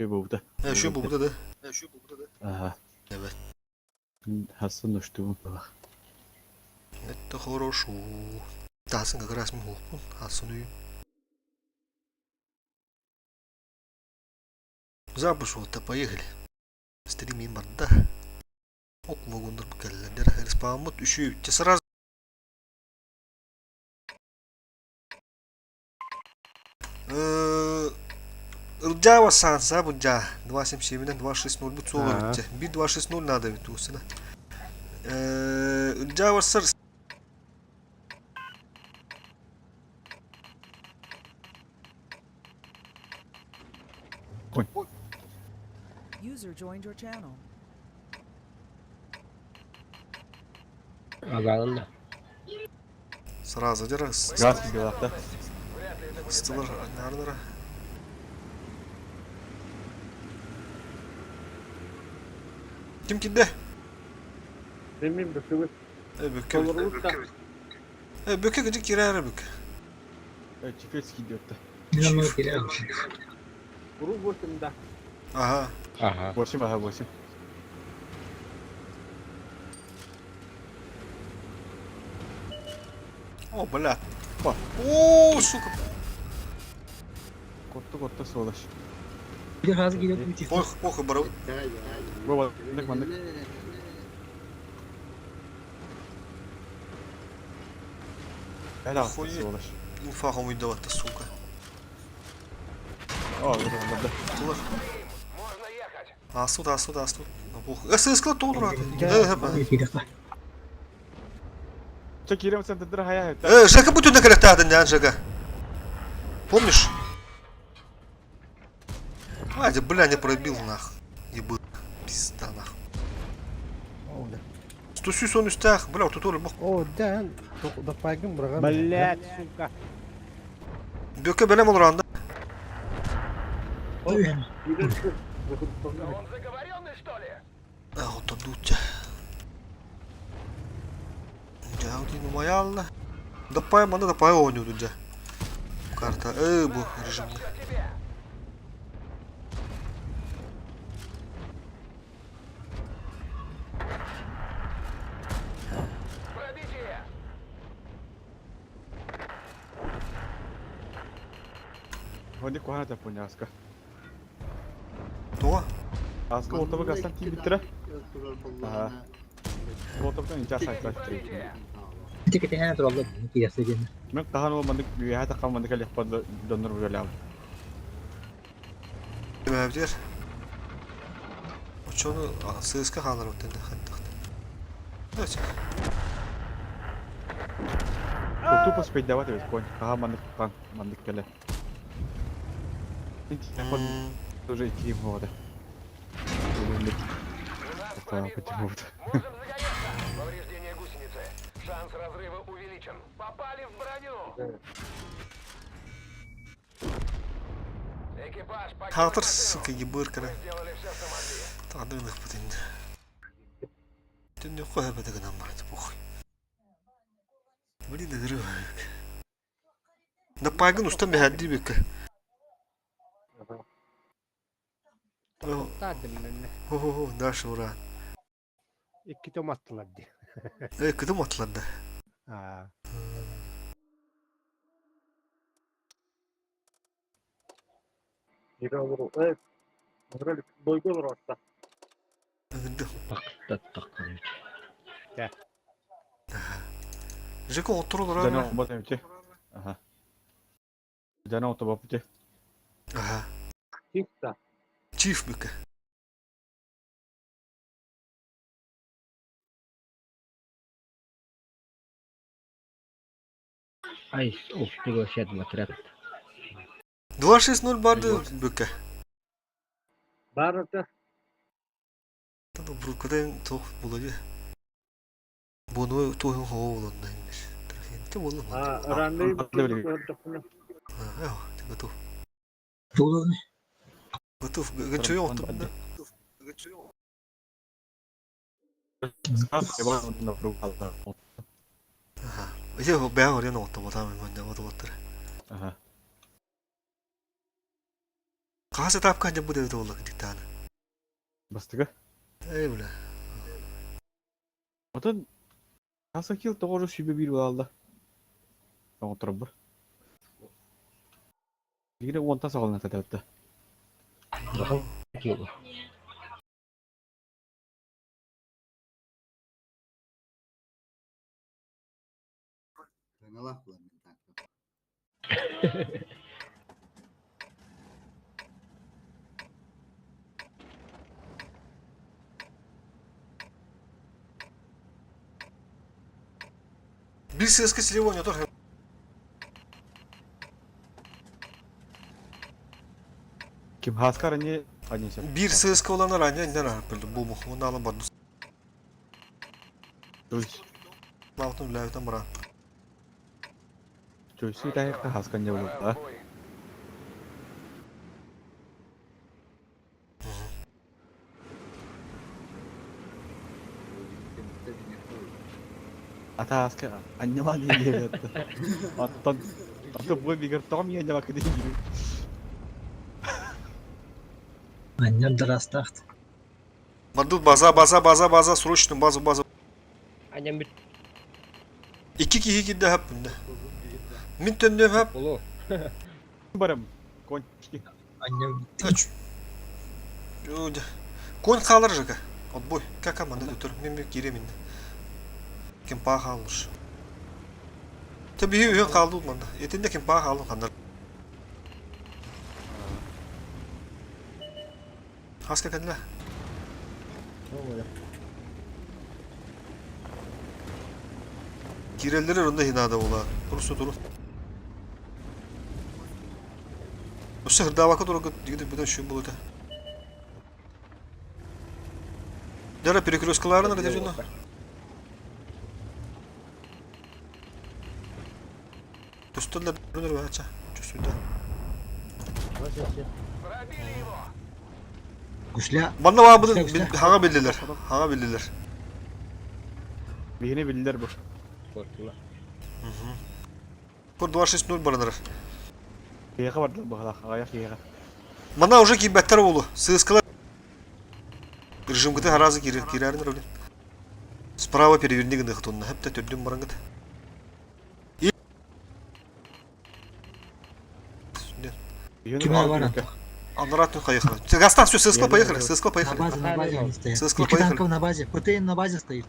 Şu burada. Şu burada da. Ага. Evet. Хасан уштум баг. Это хорошо. Тасын как раз мог. Хасуну. Запушил-то, поехали. Стримим да. Ок вагондар букеллер. Респаумут üşüyor. Сразу. Java Sansa bu ja 277'den 260 bu soğur bitti. Bir 260 надо ведь усына. Java sır. User joined your channel. Alanında. Сразу дера. Газ белата. Стылар нардыра. Kim kimde? Benim bükümü. Böke. Olurluk da. Böke gıcık girer böke. Чефецкий идет-то. İnanılmaz geliyor. Kuru boşunda. Aha. Aha. 8, ага, 8. О, блядь. О, сука. Котто сволочь. Bir hazır gidiyor bir çift. Ох, брат. Вова, мандык. Helal Охуеть. сволочь. Инфахом выдавать-то, сука. О, burada. Тылар. Асут. СС-ка толы, брат. Bir dakika. Çek Kerem sen de hayal et. Жека будь на корректаден, да, Жека? Помнишь? Ладно, бля, не пробил, нах. Ебы. Пизда, нах. Стусюсь он üstах. Бля, тут тоже бок. О, да, да пойдем, брат. Блять, сука. Бöke benim olur anda. Вот там дуть. Ya o mayalı. Da pay oynuyordu ca. Karta. Bu rejimde. Ходи куда-то поняска. Доğa. Aska ortama kalsan kim bitire? Aha. Ortamdan ince sayfa çıkıyor. Tek tek hemen duralım. Kıyası gene. Ben tahan olmadık, ya da kalmadık hele yapmadı döndür böyle al. Ne yapıyor? O çoğunu sığızka kalır o tane. Evet. Tupos pejdavat ya, kon. Tahan mandık hele. Тоже идти в воду. Почему-то. Повреждение гусеницы. Шанс разрыва увеличен. Попали в броню. Экипаж Hatır sıkı gibi ırkana. сделали все, что могли. Tadını kapatın. Dün yok kadar bedel adam vardı bu. Böyle de duruyor. Da paygın usta bir haddi bir kı. Дальше ура. İki tom attılar diye. Kıdım atlandı. Ha. Bir olur. Evet. Böyle doygu olur orta. Жека отыр olur Jana abi. otobat evci. Aha. Jana otobat evci. Aha. Çift. Çift bükü. Ay, of, bir göşet matrap. 2-6-0 vardı bükü. Barıta. Tabi burkudan çok buladı. Bunu tohum hava olanlarmış. Kim oğlum? Ha, öğrenmeyi Yok, готов. Dolu ne? Готов. Гачу я отыр. на круг алда. Aha. İşte o ben oraya nokta batamam ben de o da otur. Aha. Kasa tapkanca bu devde oldu dik tane. Bastıga. Ey bile. Otan kasa kill 921 aldı. Oturup bir. Yine 10 ta sağlığına tadı. Bakın. Yok. Allah kullanıyor tankı. Bir CSK слева oynuyordur. Kim Haskar anne annesi. Bir CSK olanlar aynı ne rahat bildi. Bu mu? Onu alın bana. Altın lavdan bırak. Joyce da Haskar anne olur da. Бой. Ata Haskar anne var diye yattı. Attan Atı bu bir gör tam yine bak dediğim gibi. Annem драстахт. Badu baza срочно baza. Annem bir İki kişi gitti hep bunda. Min döndüm hep. ulu. Barım. Konçki. Annem Kaç. Kon kalır jaka. Отбой. Как команда tutur. Min bir gireyim indi. Kim paha kalır. Tabii hüyün kaldı olmanda. Etinde kim paha kaldı kanlar. Haska kendine. Girelleri önünde hinada ola. Durursa durun. Usta hırdavaka doğru gidip bir de şu buluta. Dara перекрёсткаларына televizyonda. Üstünde durur ve aça. Üstünde. Пробили его. Güçlü. Bana var bunu Güçle. hana bildiler. Hana bildiler. Beni bildiler bu. Korktular. Kur 260 baranır. Yega vardı bu kadar. Ayak yega. Bana уже кибеттер болу. Сыскалар. Режим гыты харазы кирәрдер үлен. Справа переверни гынды хтонна. Хәп тә төддем баран гыты. Kime var? Анрат поехали. Гастан все, ССК поехали. ССК На поехали. базе они стоят. ССК Iki поехали. танков на базе. ПТН на базе стоит.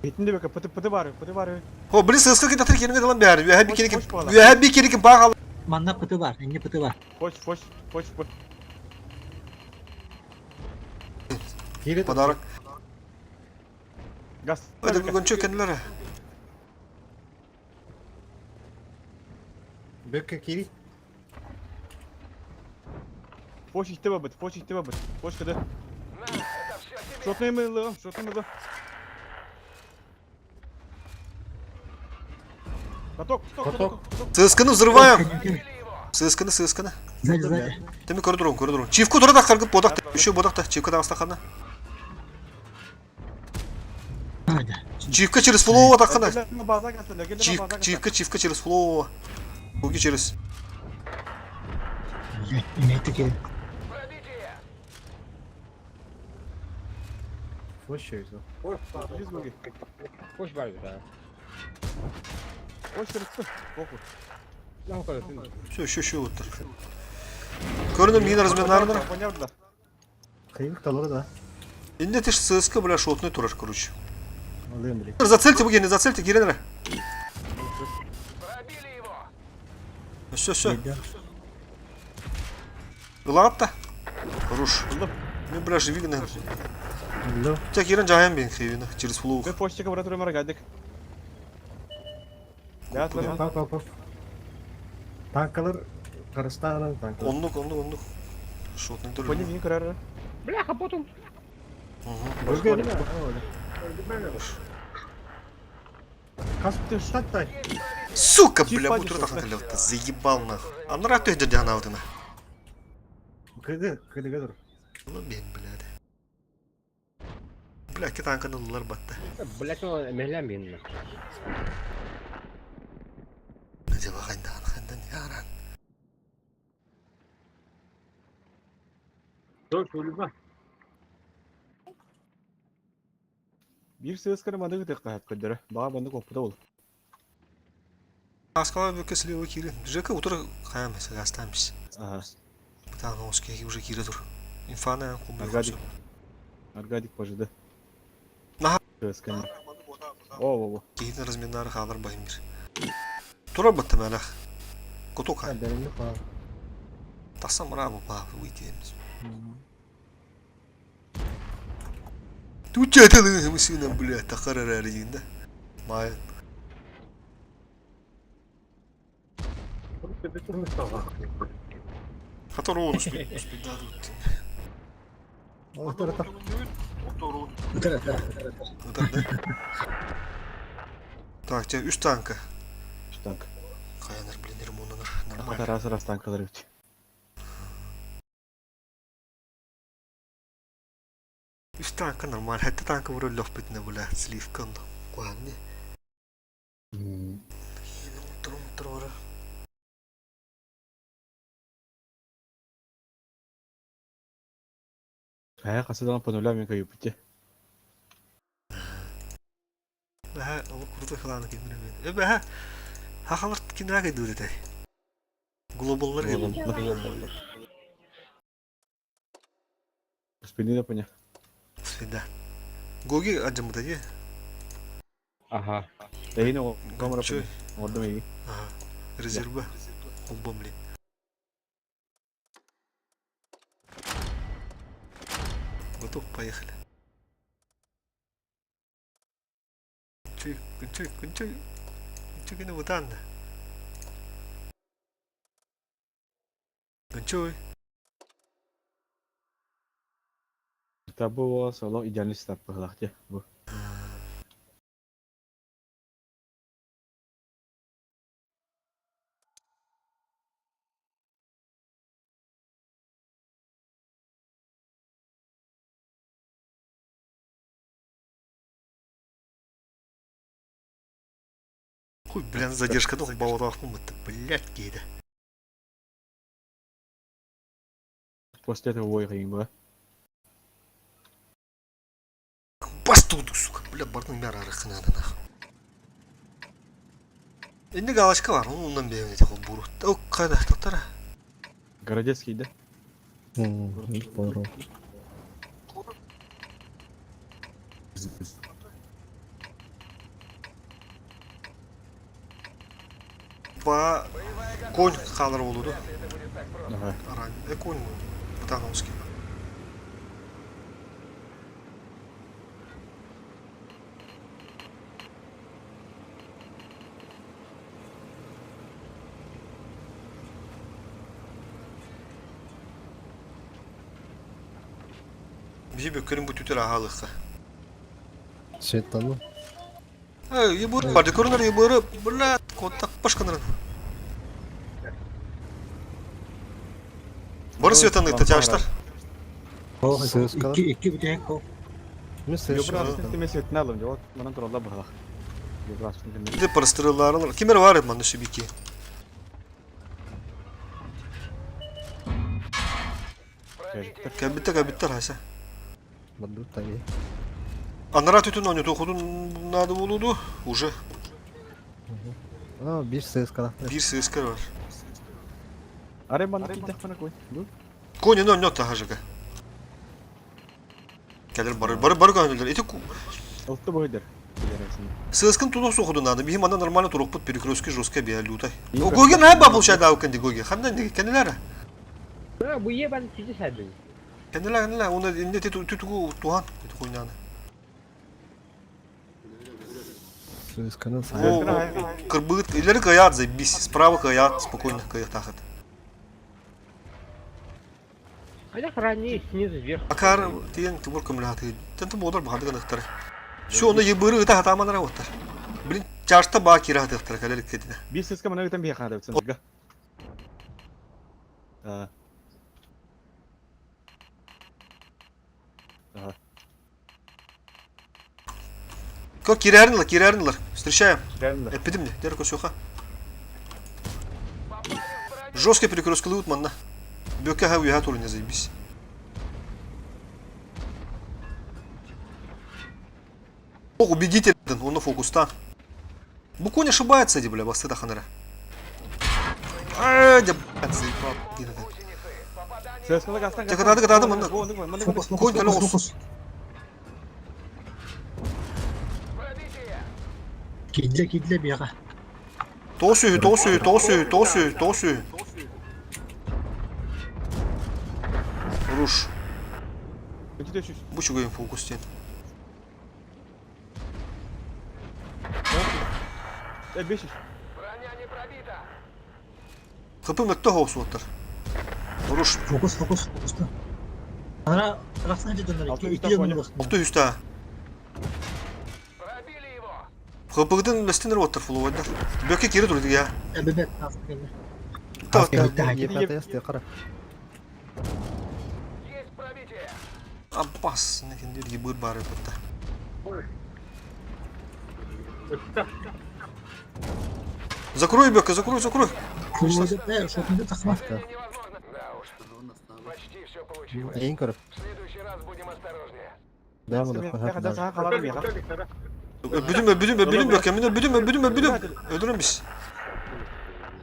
Hitinde be pıtı var. Pıtı var. О, блин, ССК гыты керинге далан бәр. Вә би Hoş кериким. bala. Вә би кериким баг Manda pıtı var. Enge pıtı var. Foş. Kilit. Подарок. Gaz. Hadi gönçö kendilere. Bökke kilit. Foş ihte babıt. Foş kadar. На, это все тебе. Şotnayı mı? Каток. ССКны взрываем. Пробили его. ССКны. Сзади. Теме коридорун. Чивку дурада каргып бодакта. Еще бодакта. Чивка да астахана. Hadi. Чивка через флоу атакана. Baza gelsin. Чивка через флоу. Буги через. İnekti ki. Пробитие. Boş şey o. Hoş var bir daha. Foş kırıktı. Fokus. Ne kadar? Şu otur. Көрінім нені разменарыныр. Понятно. Kıyık kalır da. Инде тиш ССК, бля, шотный тураж, короче. Alayım direkt. Зацельте, Бугені, зацельте, киренere. Пробили его. Все. Ылағат Хорош. Мен, бля, живигіні. Bildim. Тек ерен жайын бен хейвені, через флоу. Ve foşçaka bırak durumlara geldik. Ya Tank al. Tank kalır. Karıstan'ın tankı. Онлук. Шотный тураж. Понял, не кырар. Бляха, потом. Bölge değil mi? Kaspты штаттай. Сука, Чип бля, падишь, бутыр просто. тахын кілі заебал нахуй. Аныр аты өйді дяна алдына. Кыдыга dur. Ну, мен, бля, да. Бля, ке танканы ұлылар батты. Блять, он мехлямин. Где бағайында анықандан яран. Bir sığıskara madığı tek kahat ködürü. Bağa bandı koppuda ol. Аскала бөкке слева кире. Жека утро хаям сега останемся. Aha. Там носки уже кире дур. Инфана кубы. Аргадик. Аргадик пожиды. Наха. Сığıskara. О. Кейтен разминары халар баймир. Тура бытты мәләх. Кутука. Дәлелlik var. Тасам рабы ба уйдеміз. Тут чаталы мысына, блядь, тахара рарин, да? Май. Который он успеет дадут. O tarafa. Вот так, да? Так, тебе üst танка. Tank. Каянар, блин, ремонтанар. Ata Нормально. раз tankaları üç. Üst tanka normal. Hatta tanka vurur laf bitne böyle sливка. Kuanne. Утро вара. Aya kasıdan panola mı kayıp bitti. Бәһә, ул курды фланы кимне мен. Бәһә. Хахалар кинрәгә дөрәтә. Глобаллар Глобаллар. Спини да поня. Сенда. Гоги аҗымда я. Ага. Eyni o kamera Чой. ponya. Orada mı iyi? Ага. Резерва. Колбомли. Готов, поехали. Чой, кончой. Кончой генә вот анда. Кончой. Tabi o solo idealist tapılar ki bu. Хуй, блин, задержка doch бауырак булмады. Блядь, гейде. После этого ой кıyım bu. Бастуду, сука. Бля, бардын бәрі арықынады нах. Енді галочка var, ondan beğenmedi tek o buru. O kayda, taktara. Городецкий да? Doğru. Ба, конь қалыр болуды. Ага. Аран, конь, Птановский. Bizi bökürün bu tütür ahalıqqa. Şeytanlı. Ебуры, барды көрінер, ебуры, блядь, контак башқанырын. Бұры светаны тәтяғыштар. Söz kalır. İki bir tek o. Ne söz? Yo biraz istemesi etini alın. Yo bana trolla bak. Yo biraz şimdi. Bir de parastırılarlar. Kimler var ya bana şu biki? Kabitler hasa. Budur tabii. Anlara tütün oynuyor. Okudun adı buludu. Уже. Aa, bir söz kalır. Bir seskar var. Are bana kitle bana koy. Dur. Konya ne oynuyor daha jaka. Gelir barı kanıyorlar. Eti Oldu bu eder. сыскын тунок сокудун аны. Бихим ана нормально турокпут перекрестки жестко бия лютай. O Gogi ne yapar bu şeyde avukandi Gogi? Handan ne kendileri? Ha, bu ye ben sizi sevdim. Kendileri onu indi tutuku tuhan. Tutuku oynanı. Söz kanal О, кырбыт, иleri каят, заебись. Справа каят, спокойно каят тахат. Хотя ранее снизу вверх. Акар, тиен тубур камлаты. Тенты бодар бахады канахтар. Şu onda yıbırı ıta hatamanlara otlar. Bilin çarşıda bağ kira hataktır kalelik kedine. Bir ses kamera giden bir yakada bitsin. Ga. Aha. Aha. Как кирярнылар. Встречаем. Geldiler. Эпидем мне, дерко сюха. Жесткий перекрестка лут манна. Бёке хау я турне заебись. Ох, убедительный, он на фокус-то. Буку не ошибается, бля, басты ханера. Де, блядь, заебал. CS:GO'da gazdan Тихо, надо, мында. Фокус, Конь фокус, колес. фокус. Пробитие! Кидле бияга. Тосу. Руш. Ötü de şu. Bu şu game fokus ten. E 500. Броня не пробита! Хапы мэтте хоусу отыр. Руш. Фокус, фокуста. Ана рахсан жеден Altı iki üstten yılın koyacağım. dostum. Отты үстә. Пробили его! Хапыгдын лестенер отыр фулу ойда. Бөкке кире турды я. Ebebet nasıl geldi? Та. ЕПТС те қара. Есть пробитие! Аббас. Некен дер ебыр бар эпетте. Закрой, Бөкке, закрой. Kırmızı ne? Şokunda takma. Невозможно! Да уж, почти все получилось. Ең көріп. В следующий раз будем осторожнее. Дәм Ben ұдық. ne kadar sağa kalalım ya. Büdüm Bökке, büdüm. Öldürün biz.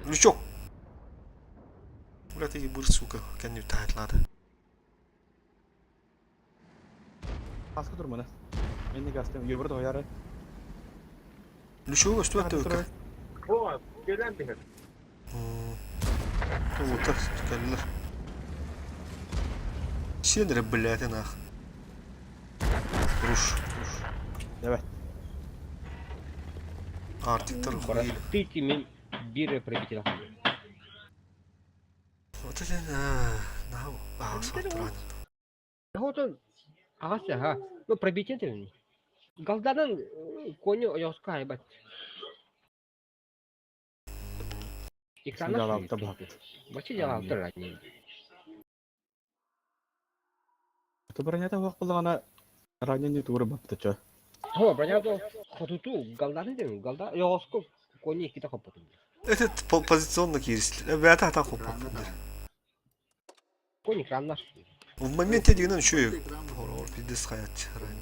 Лючок. Блядь, ебыр, сука. Кәнне тайтлады. Kaskı durma ne. Ben de gazdan yürüdü o yarı. Лючок өстүп атты Бөкке. О, gelen bir. Вот так, тükkendiler. Сендері, блядь, нах. Руш. Evet. Артиктар хуй. Простите, мен бирі пробитель. Вот это, наху. Сваттыран. Вот он, ағасы, ха. Ну, пробитель. Галданын коні оясқа айбат. Şimdi alalım da bak. Бачи жалап тұр, ранее. Ты бронята вақ болғана ранен туыры бапты чо. О, бронядо хотуту галданы дем, галда оясқа коні кита қопытын. Этот позиционно кирислер. Бәті атан қоппа. Коні краннаш. В моменте дегенен шөй. Пиздец хаят чарай.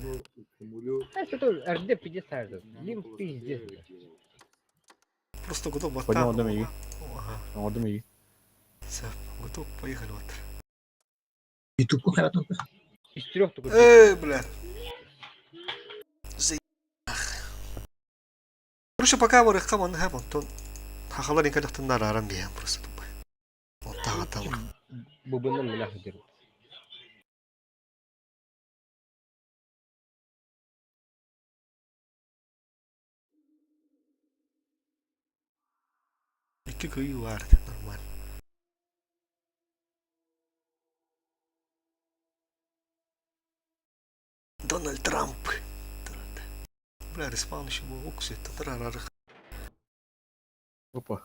Это РД 50 сәрді. Лим пиздец. Просто готов Понял, баттан. одном iyi. Ага. Одном iyi. Все, готов, поехали вот. YouTube'u hayatım. Из трех только. Блядь. Короче, пока вар команда хэп онтон хахалар инкалахтан нарарам биям просто тупай. Вот так вот там. Бубынын мына хедер. İki köyü vardı normal. Дональд Трамп. Бля, респаун еще был уксит, тарарарых. Опа.